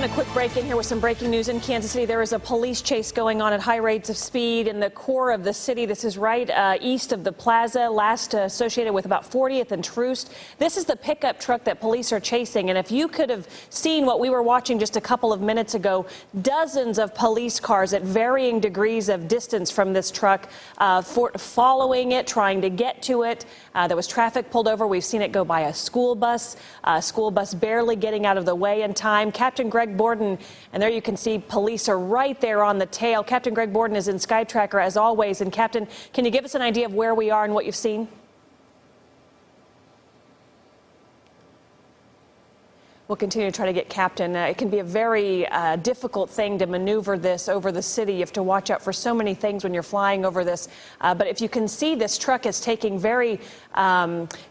A quick break in here with some breaking news in Kansas City. There is a police chase going on at high rates of speed in the core of the city. This is right east of the plaza, last associated with about 40th and Troost. This is the pickup truck that police are chasing. And if you could have seen what we were watching just a couple of minutes ago, dozens of police cars at varying degrees of distance from this truck, following it, trying to get to it. There was traffic pulled over. We've seen it go by a school bus barely getting out of the way in time. Captain Greg Borden, and there you can see police are right there on the tail. Captain Greg Borden is in SkyTracker as always. And Captain, can you give us an idea of where we are and what you've seen? We'll continue to try to get Captain. It can be a very difficult thing to maneuver this over the city. You have to watch out for so many things when you're flying over this. But if you can see, this truck is taking very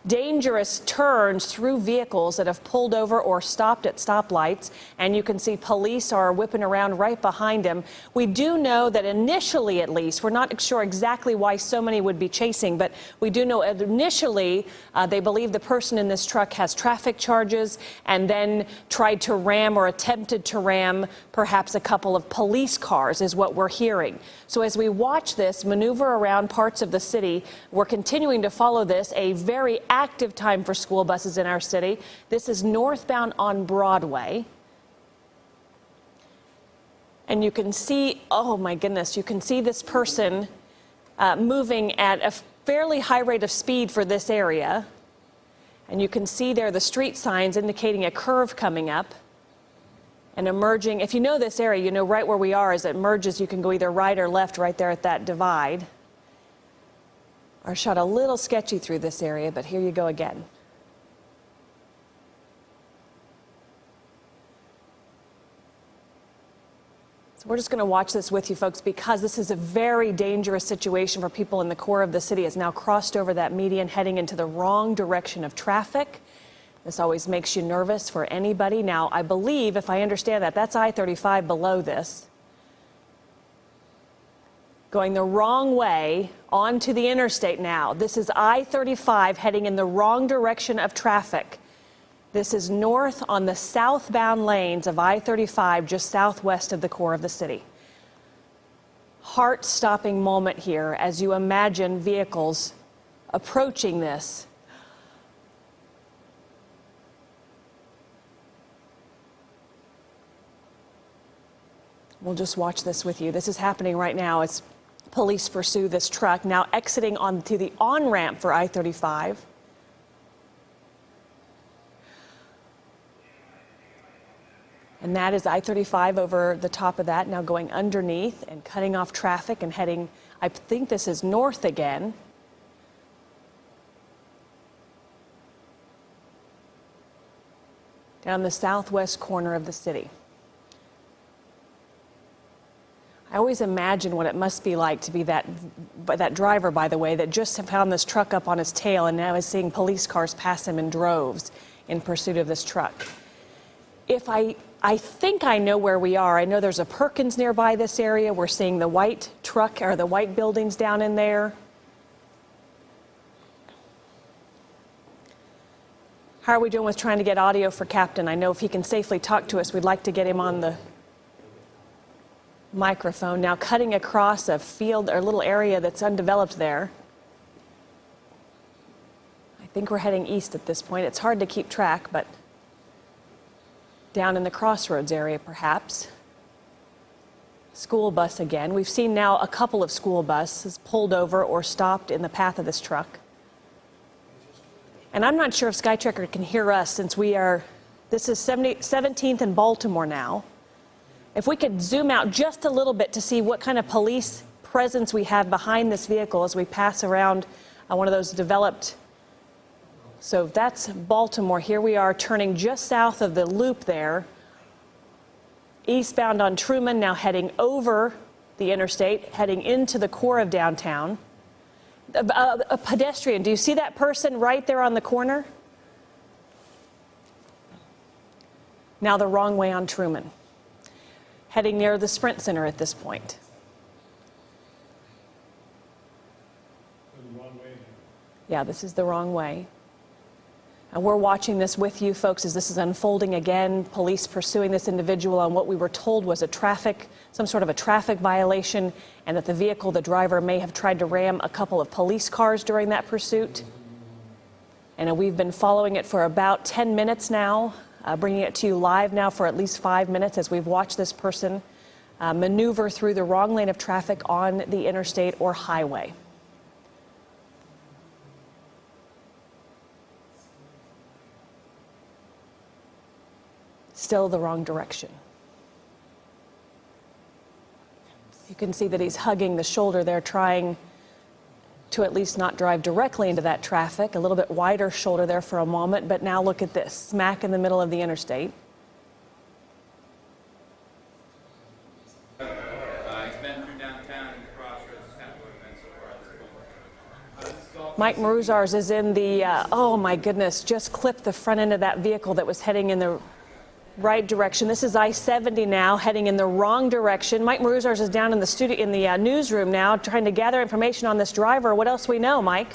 dangerous turns through vehicles that have pulled over or stopped at stoplights. And you can see police are whipping around right behind him. We do know that initially, at least, we're not sure exactly why so many would be chasing, but we do know initially they believe the person in this truck has traffic charges and then tried to ram or attempted to ram perhaps a couple of police cars is what we're hearing. So as we watch this maneuver around parts of the city, we're continuing to follow this, a very active time for school buses in our city. This is northbound on Broadway. And you can see, oh my goodness, you can see this person moving at a fairly high rate of speed for this area. And you can see there the street signs indicating a curve coming up and emerging. If you know this area, you know right where we are. As it merges, you can go either right or left right there at that divide. Our shot a little sketchy through this area, but here you go again. So we're just going to watch this with you folks because this is a very dangerous situation for people in the core of the city. Has now crossed over that median heading into the wrong direction of traffic. This always makes you nervous for anybody. Now, I believe, if I understand that, that's I-35 below this. Going the wrong way onto the interstate now. This is I-35 heading in the wrong direction of traffic. This is north on the southbound lanes of I-35, just southwest of the core of the city. Heart-stopping moment here as you imagine vehicles approaching this. We'll just watch this with you. This is happening right now as police pursue this truck, now exiting onto the on-ramp for I-35. And that is I-35 over the top of that, now going underneath and cutting off traffic and heading, I think this is north again. Down the southwest corner of the city. I always imagine what it must be like to be that driver, by the way, that just found this truck up on his tail and now is seeing police cars pass him in droves in pursuit of this truck. I think I know where we are. I know there's a Perkins nearby this area. We're seeing the white truck or the white buildings down in there. How are we doing with trying to get audio for Captain? I know if he can safely talk to us, we'd like to get him on the microphone. Now cutting across a field or little area that's undeveloped there. I think we're heading east at this point. It's hard to keep track, but down in the crossroads area, perhaps. School bus again. We've seen now a couple of school buses pulled over or stopped in the path of this truck. And I'm not sure if SkyTracker can hear us since this is 17th and Baltimore now. If we could zoom out just a little bit to see what kind of police presence we have behind this vehicle as we pass around one of those developed. So that's Baltimore. Here we are turning just south of the loop there. Eastbound on Truman, now heading over the interstate, heading into the core of downtown. A pedestrian. Do you see that person right there on the corner? Now the wrong way on Truman. Heading near the Sprint Center at this point. Yeah, this is the wrong way. We're watching this with you folks as this is unfolding again. Police pursuing this individual on what we were told was some sort of a traffic violation, and that the driver may have tried to ram a couple of police cars during that pursuit. And we've been following it for about 10 minutes now, bringing it to you live now for at least 5 minutes as we've watched this person maneuver through the wrong lane of traffic on the interstate or highway. Still the wrong direction. You can see that he's hugging the shoulder there, trying to at least not drive directly into that traffic. A little bit wider shoulder there for a moment, but now look at this, smack in the middle of the interstate. He's been through downtown and crossroads. Kind of what events so far. Mike Maruzars is in the, oh my goodness, just clipped the front end of that vehicle that was heading in the right direction. This is I-70 now, heading in the wrong direction. Mike Maruzars is down in the studio, in the newsroom now, trying to gather information on this driver. What else we know, Mike?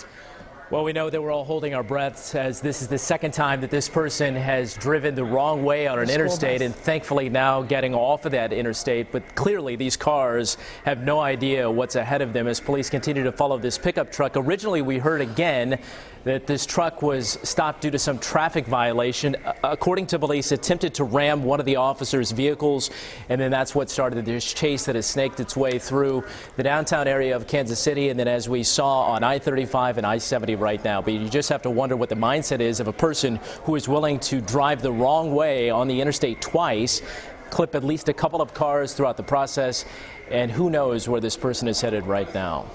Well, we know that we're all holding our breaths as this is the second time that this person has driven the wrong way on an interstate, and thankfully now getting off of that interstate. But clearly these cars have no idea what's ahead of them as police continue to follow this pickup truck. Originally, we heard again that this truck was stopped due to some traffic violation. According to police, attempted to ram one of the officers' vehicles, and then that's what started this chase that has snaked its way through the downtown area of Kansas City, and then as we saw on I-35 and I-70 right now. But you just have to wonder what the mindset is of a person who is willing to drive the wrong way on the interstate twice, clip at least a couple of cars throughout the process, and who knows where this person is headed right now.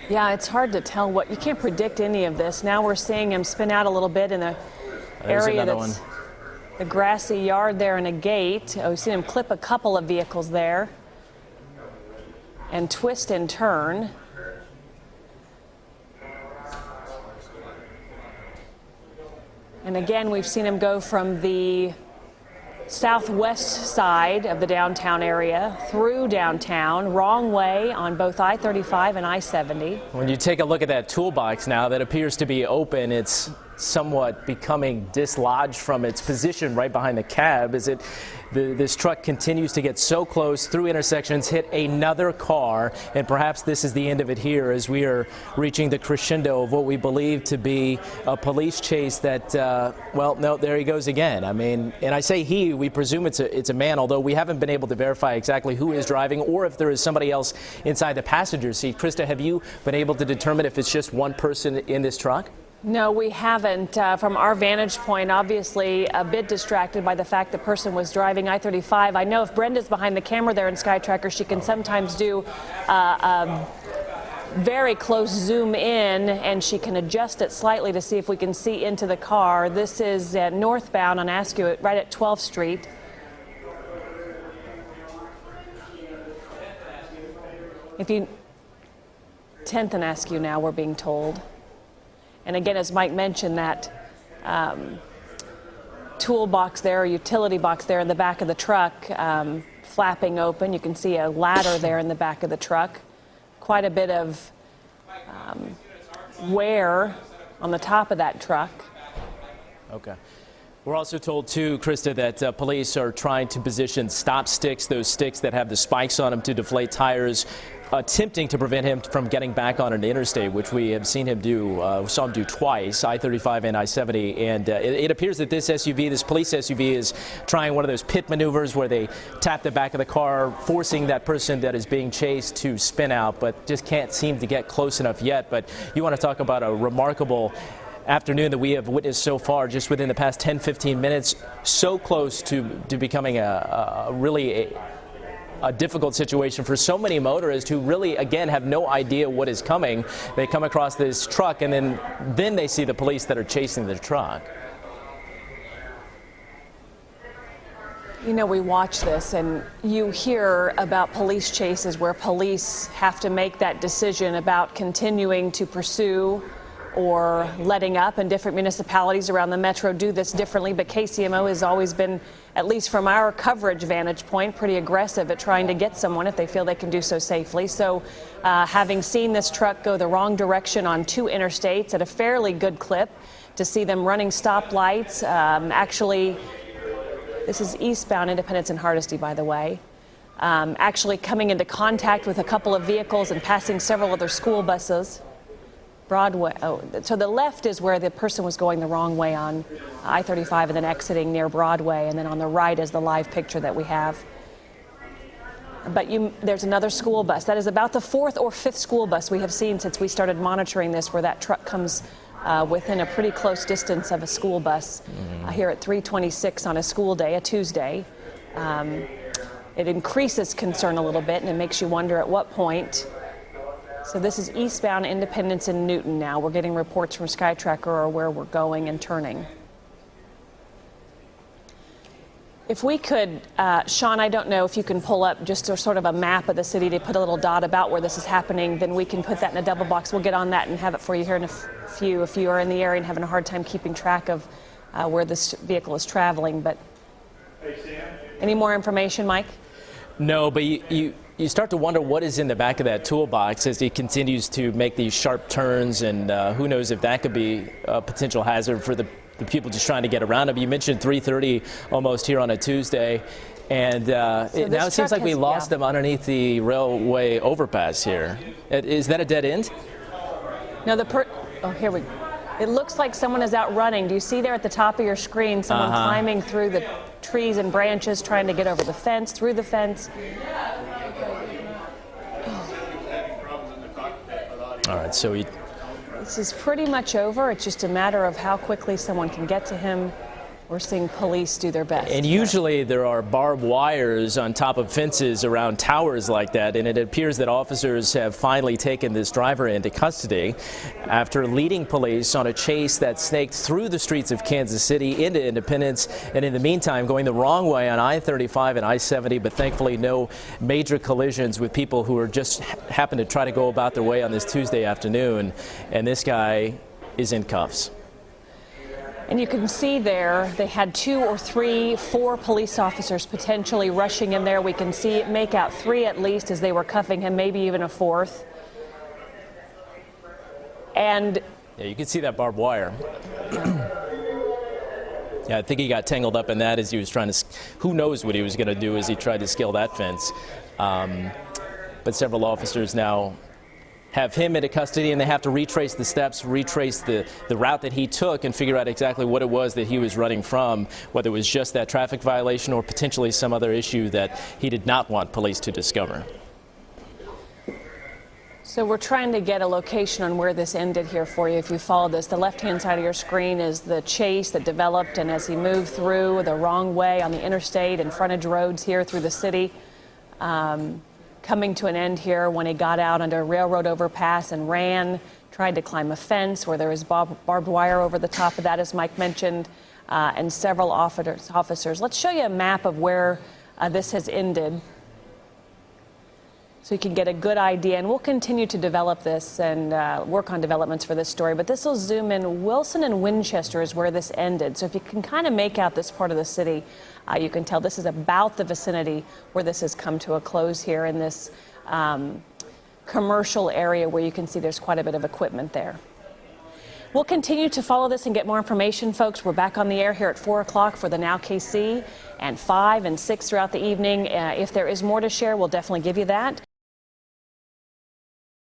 Yeah, it's hard to tell you can't predict any of this. Now we're seeing him spin out a little bit in the area that's the grassy yard there and a gate. Oh, we've seen him clip a couple of vehicles there and twist and turn. And again, we've seen him go from the southwest side of the downtown area through downtown, wrong way on both I-35 and I-70. When you take a look at that toolbox now that appears to be open, it's somewhat becoming dislodged from its position right behind the cab as this truck continues to get so close through intersections, hit another car, and perhaps this is the end of it here as we are reaching the crescendo of what we believe to be a police chase that, well, no, there he goes again. I mean, and I say he, we presume it's a man, although we haven't been able to verify exactly who is driving or if there is somebody else inside the passenger seat. Krista, have you been able to determine if it's just one person in this truck? No, we haven't. From our vantage point, obviously a bit distracted by the fact the person was driving I-35. I know if Brenda's behind the camera there in SkyTracker, she can sometimes do a very close zoom in, and she can adjust it slightly to see if we can see into the car. This is northbound on Askew, right at 12th Street. If you 10th and Askew now, we're being told. And again, as Mike mentioned, that toolbox there, or utility box there in the back of the truck, flapping open. You can see a ladder there in the back of the truck. Quite a bit of wear on the top of that truck. Okay. We're also told, too, Krista, that police are trying to position stop sticks, those sticks that have the spikes on them to deflate tires, attempting to prevent him from getting back on an interstate, which we have seen him do, saw him do twice, I-35 and I-70. And it appears that this police SUV is trying one of those pit maneuvers where they tap the back of the car, forcing that person that is being chased to spin out, but just can't seem to get close enough yet. But you want to talk about a remarkable afternoon that we have witnessed so far, just within the past 10-15 minutes, so close to becoming a really difficult situation for so many motorists who really, again, have no idea what is coming. They come across this truck, and then they see the police that are chasing the truck. You know, we watch this and you hear about police chases where police have to make that decision about continuing to pursue or letting up, and different municipalities around the metro do this differently, but KCMO has always been, at least from our coverage vantage point, pretty aggressive at trying to get someone if they feel they can do so safely. So having seen this truck go the wrong direction on 2 interstates at a fairly good clip, to see them running stoplights, actually, this is eastbound Independence and Hardesty, by the way, actually coming into contact with a couple of vehicles and passing several other school buses. Broadway. Oh, so the left is where the person was going the wrong way on I-35 and then exiting near Broadway, and then on the right is the live picture that we have. But there's another school bus. That is about the 4th or 5th school bus we have seen since we started monitoring this, where that truck comes within a pretty close distance of a school bus here at 3:26 on a school day, a Tuesday. It increases concern a little bit, and it makes you wonder at what point. So this is eastbound Independence and Newton now. We're getting reports from SkyTracker or where we're going and turning. If we could, Sean, I don't know if you can pull up just sort of a map of the city to put a little dot about where this is happening, then we can put that in a double box. We'll get on that and have it for you here in a few, if you are in the area and having a hard time keeping track of where this vehicle is traveling. But any more information, Mike? No, but you start to wonder what is in the back of that toolbox as he continues to make these sharp turns, and who knows if that could be a potential hazard for the people just trying to get around him. You mentioned 3:30 almost here on a Tuesday, and now it seems like we lost them underneath the railway overpass here. Is that a dead end? No, oh, here we go. It looks like someone is out running. Do you see there at the top of your screen someone climbing through the trees and branches, trying to get over the fence, through the fence? All right, so this is pretty much over. It's just a matter of how quickly someone can get to him. We're seeing police do their best. And usually there are barbed wires on top of fences around towers like that, and it appears that officers have finally taken this driver into custody after leading police on a chase that snaked through the streets of Kansas City into Independence, and in the meantime going the wrong way on I-35 and I-70, but thankfully no major collisions with people who are just happen to try to go about their way on this Tuesday afternoon, and this guy is in cuffs. And you can see there they had 2 or 3, 4 police officers potentially rushing in there. We can make out 3 at least as they were cuffing him, maybe even a 4th. And yeah, you can see that barbed wire. Yeah, I think he got tangled up in that as he was trying to, who knows what he was going to do as he tried to scale that fence. But several officers now have him into custody, and they have to retrace the steps, retrace the route that he took, and figure out exactly what it was that he was running from, whether it was just that traffic violation or potentially some other issue that he did not want police to discover. So we're trying to get a location on where this ended here for you. If you follow this, the left-hand side of your screen is the chase that developed, and as he moved through the wrong way on the interstate and frontage roads here through the city, coming to an end here when he got out under a railroad overpass and ran, tried to climb a fence where there was barbed wire over the top of that, as Mike mentioned, and several officers. Let's show you a map of where this has ended so you can get a good idea. And we'll continue to develop this and work on developments for this story. But this will zoom in. Wilson and Winchester is where this ended. So if you can kind of make out this part of the city, you can tell this is about the vicinity where this has come to a close here in this commercial area where you can see there's quite a bit of equipment there. We'll continue to follow this and get more information, folks. We're back on the air here at 4 o'clock for the Now KC, and 5 and 6 throughout the evening. If there is more to share, we'll definitely give you that.